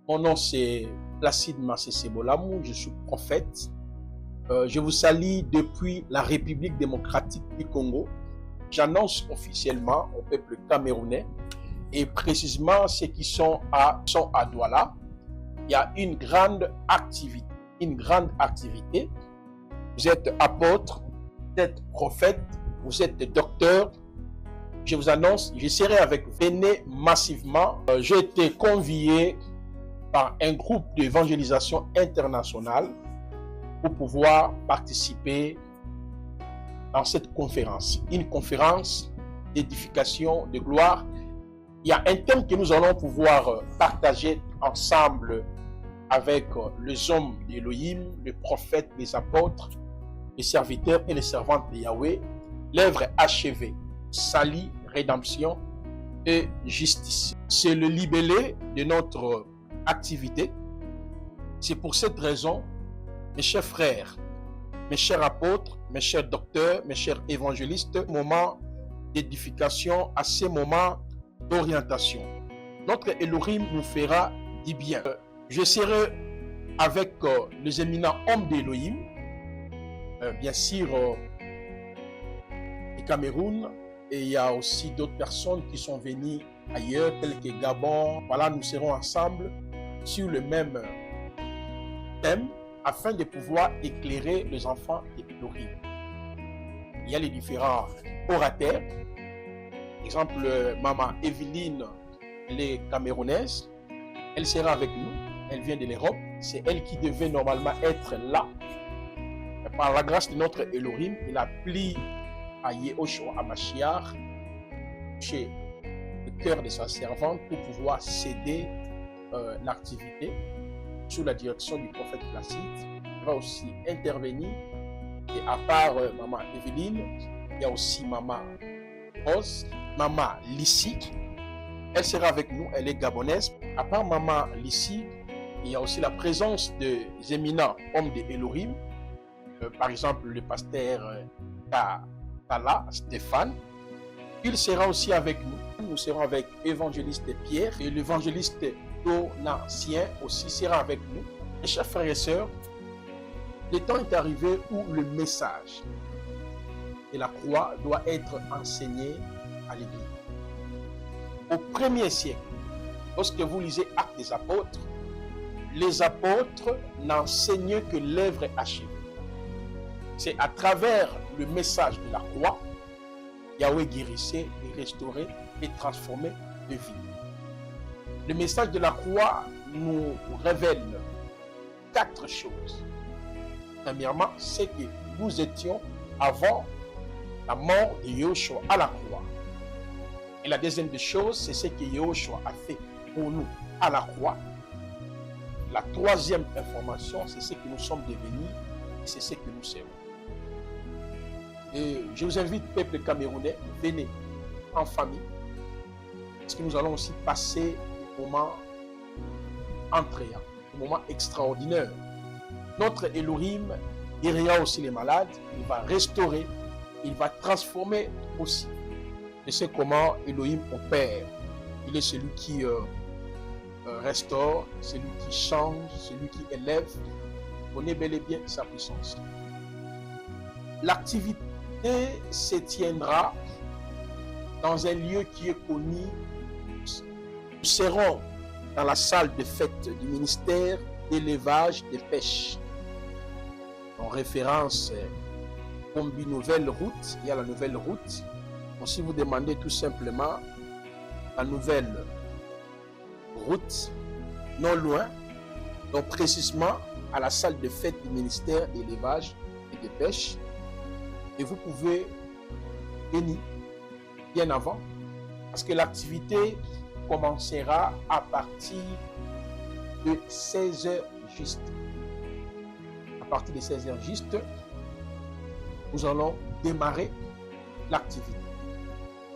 Mon nom c'est Placide Massessé Bolamou, je suis prophète. Je vous salue depuis la République démocratique du Congo. J'annonce officiellement au peuple camerounais et précisément ceux qui sont à Douala, il y a une grande activité. Vous êtes apôtre, vous êtes prophète, vous êtes docteur. Je vous annonce, je serai avec vous. Venez massivement. J'ai été convié par un groupe d'évangélisation internationale pour pouvoir participer dans cette conférence. Une conférence d'édification, de gloire. Il y a un thème que nous allons pouvoir partager ensemble avec les hommes d'Élohim, les prophètes, les apôtres, les serviteurs et les servantes de Yahweh. L'œuvre achevée, salut, rédemption et justice. C'est le libellé de notre activité. C'est pour cette raison, mes chers frères, mes chers apôtres, mes chers docteurs, mes chers évangélistes, moment d'édification à ces moments d'orientation. Notre Elohim nous fera du bien. Je serai avec les éminents hommes d'Elohim, bien sûr, du Cameroun, et il y a aussi d'autres personnes qui sont venues ailleurs, telles que Gabon. Voilà, nous serons ensemble sur le même thème afin de pouvoir éclairer les enfants d'Elohim. Il y a les différents orateurs. Par exemple, maman Evelyne, elle est camerounaise. Elle sera avec nous. Elle vient de l'Europe. C'est elle qui devait normalement être là. Mais par la grâce de notre Elohim, il a pris à Yehoshua Hamashiach chez le cœur de sa servante pour pouvoir céder l'activité sous la direction du prophète Placide. Il va aussi intervenir. Et à part maman Evelyne, il y a aussi maman Rose, maman Lissi. Elle sera avec nous, elle est gabonaise. À part maman Lissi, il y a aussi la présence des éminents hommes de Elohim. Par exemple, le pasteur Tala Stéphane. Il sera aussi avec nous. Nous serons avec l'évangéliste Pierre et l'évangéliste Donatien aussi sera avec nous. Mes chers frères et sœurs, le temps est arrivé où le message de la croix doit être enseigné à l'Église. Au 1er siècle, lorsque vous lisez Actes des Apôtres, les apôtres n'enseignent que l'œuvre achevée. C'est à travers le message de la croix, Yahweh guérissait et restaurait et transformait de vie. Le message de la croix nous révèle 4 choses. Premièrement, c'est que nous étions avant la mort de Yehoshua à la croix. Et la deuxième des choses, c'est ce que Yehoshua a fait pour nous à la croix. La troisième information, c'est ce que nous sommes devenus et c'est ce que nous serons. Et je vous invite, peuple camerounais, venez en famille, parce que nous allons aussi passer des moments entrayants, des moments extraordinaires. Notre Elohim guérira aussi les malades, il va restaurer, il va transformer aussi. Et c'est comment Elohim opère. Il est celui qui restaure, celui qui change, celui qui élève. Connaît bel et bien sa puissance. L'activité se tiendra dans un lieu qui est connu. Nous serons dans la salle de fête du ministère d'élevage des pêches. En référence Combi Nouvelle Route, il y a la nouvelle route. Donc, si vous demandez tout simplement la nouvelle route, non loin, donc précisément à la salle de fête du ministère d'élevage et de pêche, et vous pouvez venir bien avant, parce que l'activité commencera à partir de 16h juste. À partir de 16h juste, nous allons démarrer l'activité.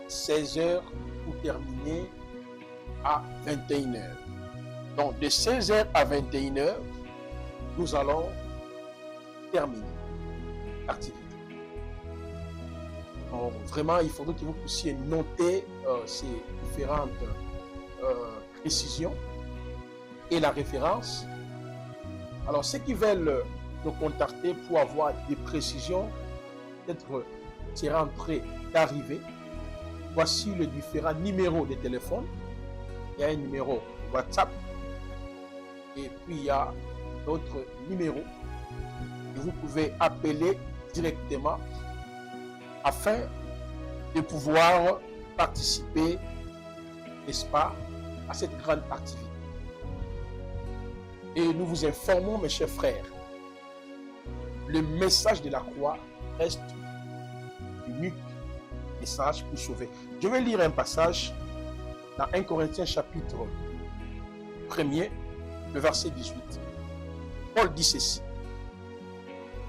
16h pour terminer à 21h. Donc de 16h à 21h, nous allons terminer l'activité. Donc vraiment, il faudrait que vous puissiez noter ces différentes précisions et la référence. Alors, ceux qui veulent nous contacter pour avoir des précisions, peut-être c'est rentré d'arriver. Voici les différents numéros de téléphone. Il y a un numéro WhatsApp et puis il y a d'autres numéros que vous pouvez appeler directement afin de pouvoir participer, n'est-ce pas, à cette grande activité. Et nous vous informons, mes chers frères, le message de la croix reste l'unique message pour sauver. Je vais lire un passage dans 1 Corinthiens chapitre 1er, le verset 18. Paul dit ceci.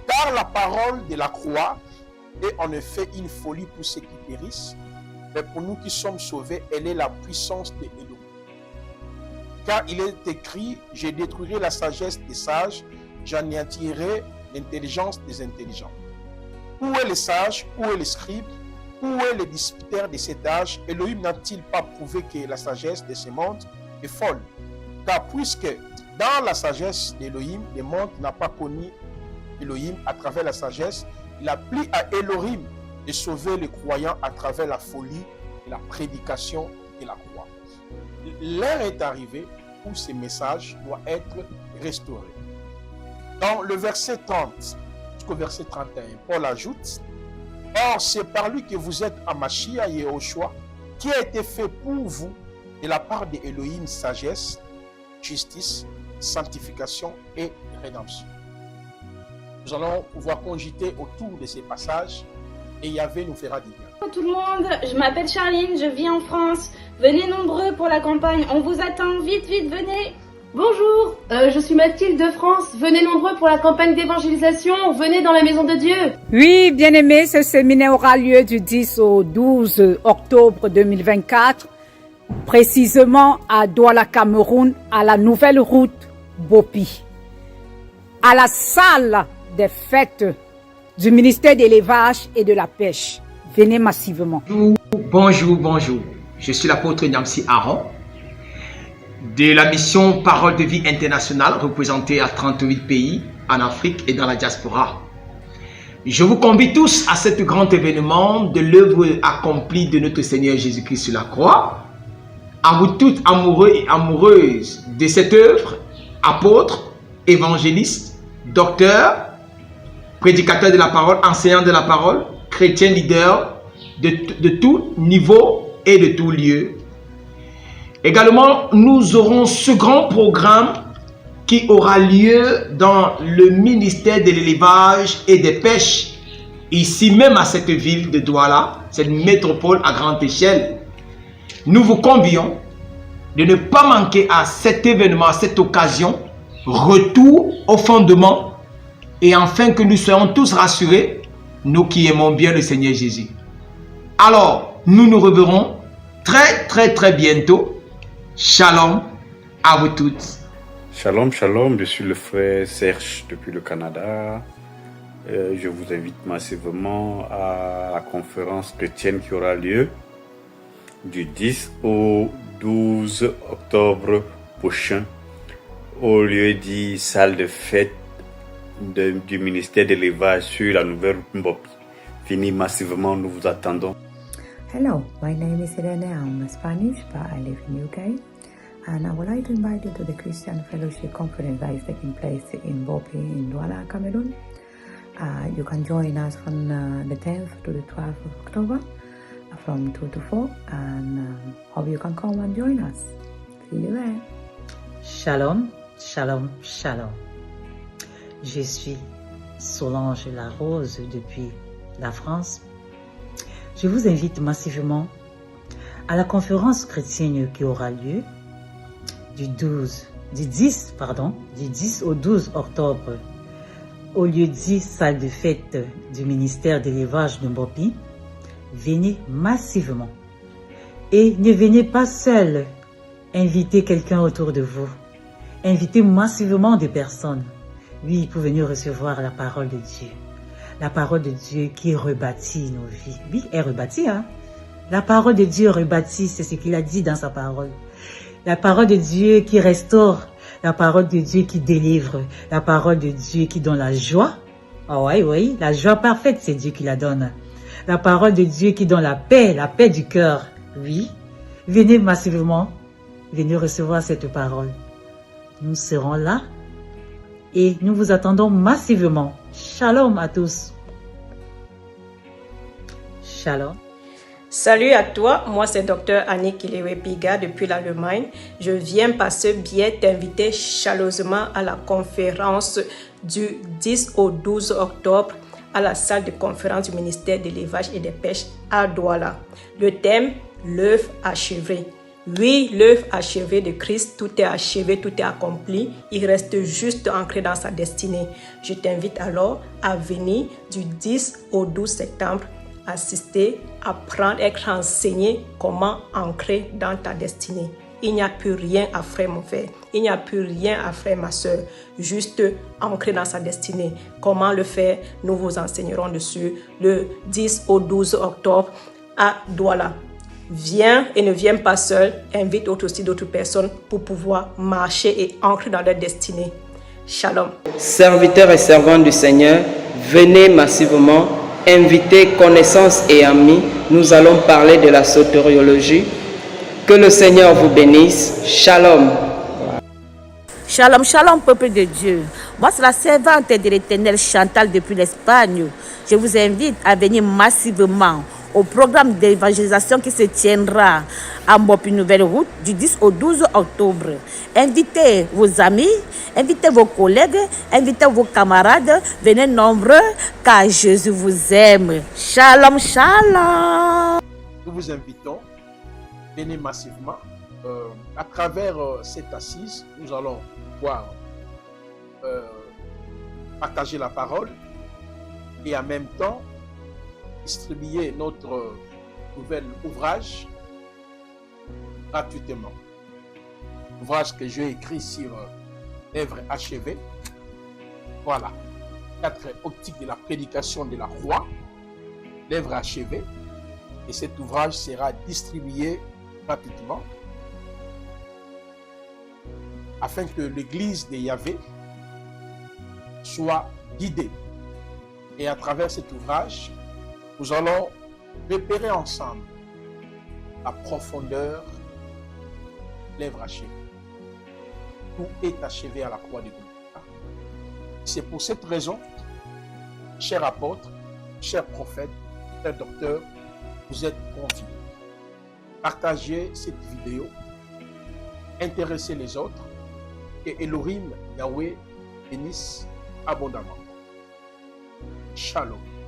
Car la parole de la croix est en effet une folie pour ceux qui périssent, mais pour nous qui sommes sauvés, elle est la puissance de Elohim. Car il est écrit, je détruirai la sagesse des sages, j'anéantirai l'intelligence des intelligents. Où est le sage? Où est le scribe? Où est le disputaire de cet âge? Elohim n'a-t-il pas prouvé que la sagesse de ce monde est folle? Car puisque dans la sagesse d'Elohim, le monde n'a pas connu Elohim à travers la sagesse, il a plu à Elohim de sauver les croyants à travers la folie et la prédication de la croix. L'heure est arrivée où ce message doit être restauré. Dans le verset 30 jusqu'au verset 31, Paul ajoute: Or, c'est par lui que vous êtes à Mashiach Yehoshua, qui a été fait pour vous de la part de Elohim sagesse, justice, sanctification et rédemption. Nous allons pouvoir cogiter autour de ces passages et Yahvé nous fera du bien. Bonjour tout le monde, je m'appelle Charline, je vis en France. Venez nombreux pour la campagne, on vous attend, vite, venez. Bonjour, je suis Mathilde de France. Venez nombreux pour la campagne d'évangélisation. Venez dans la maison de Dieu. Oui, bien-aimés, ce séminaire aura lieu du 10 au 12 octobre 2024, précisément à Douala, Cameroun, à la nouvelle route Bopi, à la salle des fêtes du ministère de l'élevage et de la pêche. Venez massivement. Bonjour. Je suis l'apôtre Nyamsi Aaron de la mission Parole de vie internationale représentée à 38 pays en Afrique et dans la diaspora. Je vous convie tous à cet grand événement de l'œuvre accomplie de notre Seigneur Jésus-Christ sur la croix. À vous toutes amoureux et amoureuses de cette œuvre, apôtres, évangélistes, docteurs, prédicateurs de la parole, enseignants de la parole, chrétiens leaders de tout niveau et de tout lieu. Également, nous aurons ce grand programme qui aura lieu dans le ministère de l'élevage et des pêches, ici même à cette ville de Douala, cette métropole à grande échelle. Nous vous convions de ne pas manquer à cet événement, à cette occasion, retour au fondement, et afin que nous soyons tous rassurés, nous qui aimons bien le Seigneur Jésus. Alors, nous nous reverrons très bientôt. Shalom à vous toutes. Shalom, je suis le frère Serge depuis le Canada. Je vous invite massivement à la conférence chrétienne qui aura lieu du 10 au 12 octobre prochain au lieu dit salle de fête du ministère de l'élevage sur la nouvelle Mbopi. Venez massivement, nous vous attendons. Hello, my name is Irene. I'm Spanish, but I live in UK. And I would like to invite you to the Christian Fellowship Conference that is taking place in Bopi, in Douala, Cameroon. You can join us from the 10th to the 12th of October from 2 to 4. And hope you can come and join us. See you there. Shalom. Je suis Solange Larose depuis la France. Je vous invite massivement à la conférence chrétienne qui aura lieu du 10 au 12 octobre au lieu dit salle de fête du ministère de l'élevage de Mbopi. Venez massivement et ne venez pas seul. Invitez quelqu'un autour de vous. Invitez massivement des personnes. Oui, pour venir recevoir la parole de Dieu. La parole de Dieu qui rebâtit nos vies. Oui, elle rebâtit, hein. La parole de Dieu rebâtit, c'est ce qu'il a dit dans sa parole. La parole de Dieu qui restaure. La parole de Dieu qui délivre. La parole de Dieu qui donne la joie. Ah oui, la joie parfaite, c'est Dieu qui la donne. La parole de Dieu qui donne la paix du cœur. Oui, venez massivement, venez recevoir cette parole. Nous serons là et nous vous attendons massivement. Shalom à tous. Shalom. Salut à toi, moi c'est Dr Annick Kilewe-Piga depuis l'Allemagne. Je viens par ce biais t'inviter chaleureusement à la conférence du 10 au 12 octobre à la salle de conférence du ministère de l'élevage et des pêches à Douala. Le thème, l'œuvre achevée. Oui, l'œuvre achevée de Christ, tout est achevé, tout est accompli. Il reste juste ancré dans sa destinée. Je t'invite alors à venir du 10 au 12 septembre, assister, apprendre, être enseigné comment ancrer dans ta destinée. Il n'y a plus rien à faire, mon frère. Il n'y a plus rien à faire, ma soeur. Juste ancrer dans sa destinée. Comment le faire? Nous vous enseignerons dessus le 10 au 12 octobre à Douala. Viens et ne viens pas seul. Invite aussi d'autres personnes pour pouvoir marcher et ancrer dans leur destinée. Shalom. Serviteurs et servantes du Seigneur, venez massivement. Invitez connaissances et amis. Nous allons parler de la soteriologie. Que le Seigneur vous bénisse. Shalom. Shalom, shalom, peuple de Dieu. Moi, c'est la servante de l'Éternel Chantal depuis l'Espagne. Je vous invite à venir massivement au programme d'évangélisation qui se tiendra à Bopi Nouvelle Route du 10 au 12 octobre. Invitez vos amis, invitez vos collègues, invitez vos camarades. Venez nombreux car Jésus vous aime. Shalom, shalom. Nous vous invitons, venez massivement. À travers cette assise, nous allons pouvoir partager la parole et en même temps distribuer notre nouvel ouvrage gratuitement. Ouvrage que j'ai écrit sur l'œuvre achevée. Voilà. 4 optiques de la prédication de la croix, l'œuvre achevée. Et cet ouvrage sera distribué gratuitement afin que l'église de Yahvé soit guidée. Et à travers cet ouvrage, nous allons repérer ensemble la profondeur de l'œuvre achevée. Tout est achevé à la croix de Golgotha. C'est pour cette raison, chers apôtres, chers prophètes, chers docteurs, vous êtes conviés. Partagez cette vidéo, intéressez les autres, et Elohim Yahweh bénisse abondamment. Shalom.